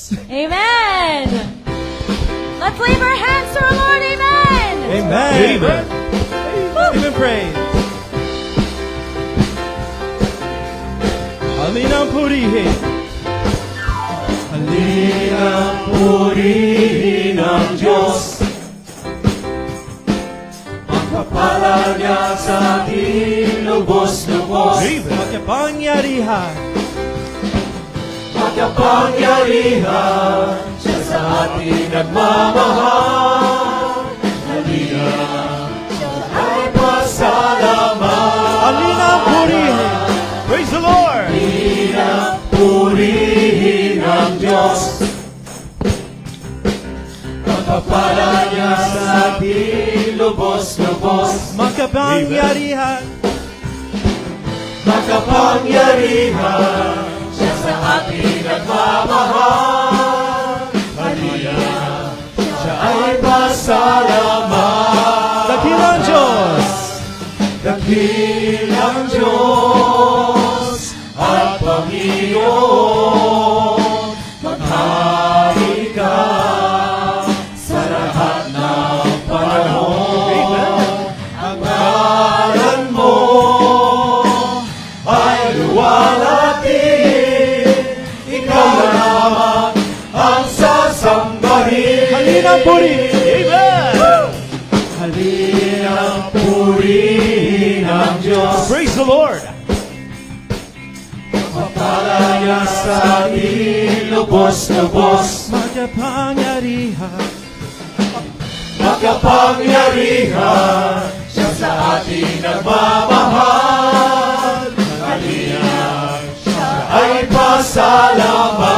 Amen. Let's leave our hands to our Lord. Amen. Amen. Amen. Give him praise. Halinang purihin. Halinang purihin ang Diyos. Ang kapala niya sa ating lubos-lubos. Makapangyarihan. Makapangyarihan siya sa ating nagmamahal. Halina, siya ay pasalamat. Halinang purihin. Praise the Lord. Halinang purihin ang Diyos. Ang kapala niya sa ating lubos-lubos. Makapangyarihan. Makapangyarihan siya sa ating nagmamahal. Halina, siya ay pasalamat. Dakilang Diyos. Dakilang Diyos at Panginoon, maghari ka sa lahat ng panahon. Ang ngalan mo ay luwalhatiin, ikaw lamang ang sasambahin. Halinang purihin. Amen. Halinang purihin ang Diyos. Praise the Lord. Kapala niya sa ating lubos-lubos. Makapangyarihan. Makapangyarihan siya sa ating nagmamahal. Halina, siya ay pasalamatan.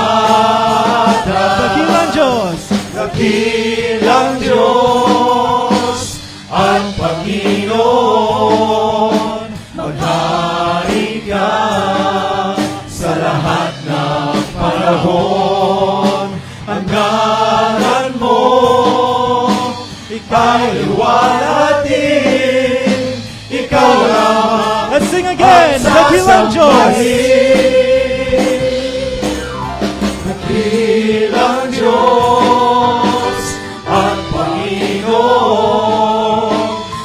Dakilang Diyos. Dakilang Diyos ang Panginoon, maghari ka sa lahat ng panahon. Ang ngalan mo ika'y luwalhatiin, ikaw lamang Let's sing again. Dakilang Diyos. Dakilang Diyos ang Panginoon,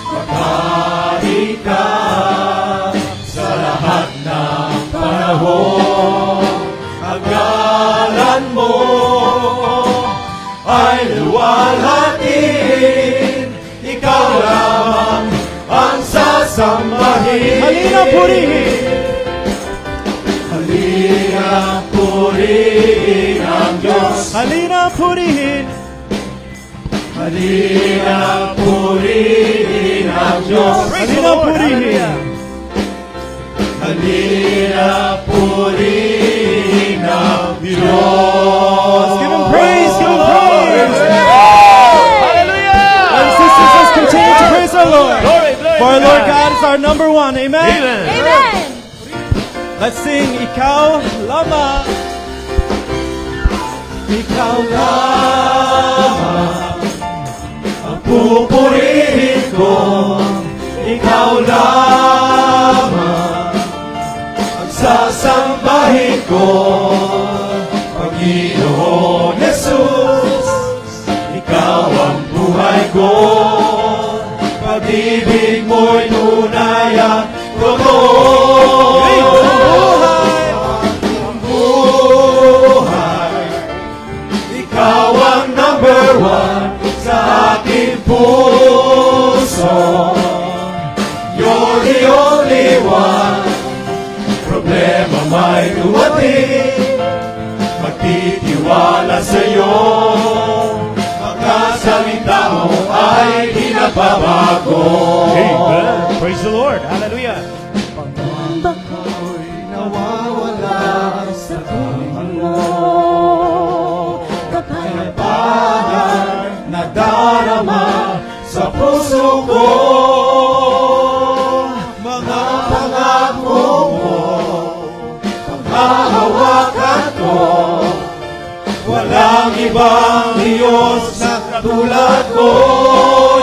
maghari ka sa lahat ng panahon. Ang ngalan mo ay luwalhatiin, ikaw lamang ang sasambahin. Halinang purihin. Halinang purihin ang Diyos. Halinang purihin. Halinang purihin ang Diyos. Halinang purihin. Halinang purihin ang Diyos. Give him praise. Give him praise. Hallelujah! And sisters, let's continue to praise our Lord. Glory, glory, For our Lord glory. God is our number one. Amen. Amen. Amen. Let's sing Ikaw Lamang. Ikaw lamang ang pupurihin ko. Ikaw lamang ang sasambahin ko. Panginoon Jesus, ikaw ang buhay ko. Pag-ibig mo'y tunay at totoo. Ang buhay, ikaw ang number one sa aking puso. You're the only one. Problema may dumating, magtitiwala sa'yo. Magkasalita mo ay di nagbabago. Amen. Praise the Lord. Hallelujah. Ako'y nawawala sa tingin mo. Kapayapaan na darama sa puso ko. Mga pangako mo, panghahawakan ko. Walang ibang Diyos na katulad ko.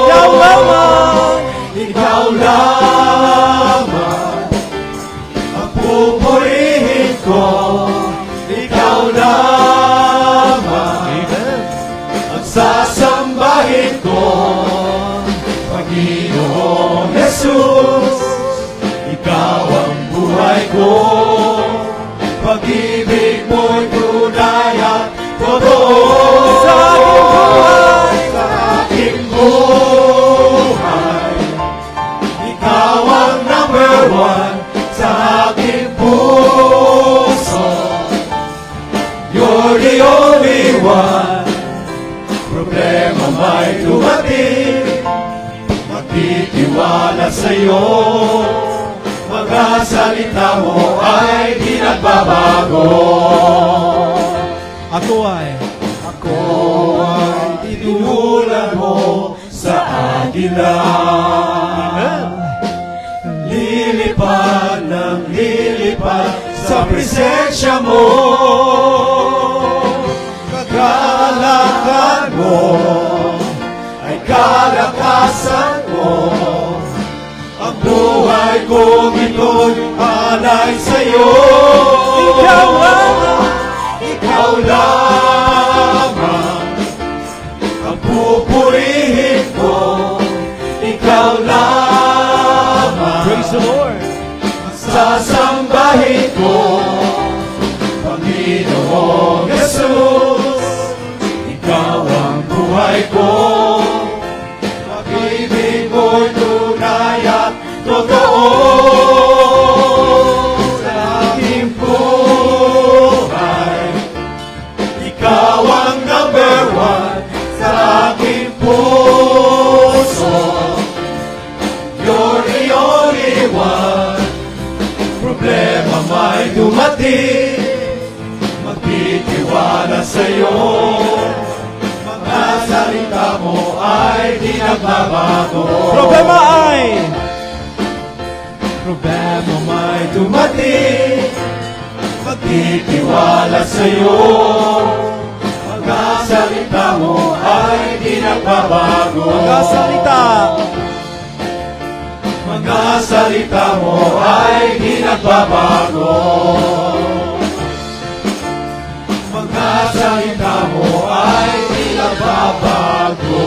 Ikaw lamang. Ikaw lamang ang pupurihin ko. Ikaw lamang totoo sa aking buhay. Sa aking buhay, ikaw ang number one sa aking puso. You're the only one. Problema may dumating, magtitiwala sa'yo. Mga salita mo ay di nagbabago. Ako ay Tinulad mo sa agila. Lilipad ng lilipad sa presensya mo. Kalakalan mo ay kalakasan mo. Ang buhay kong ito'y alay sa'yo. Ikaw lamang ang pupurihin ko. Ikaw lamang praise the Lord. sasambahin ko. Panginoong Jesus, ikaw ang buhay ko. Pag-ibig mo'y tunay at totoo. Sa aking buhay, ikaw ang number one. Sa aking puso, you're the only one. Problema may dumating, magtitiwala sa'yo. Mga salita mo ay di nagbabago. Problema may dumating, magtitiwala sa'yo. Mga salita mo ay di nagbabago. mga salita. Mga salita mo ay di nagbabago. Mga salita mo ay di nagbabago.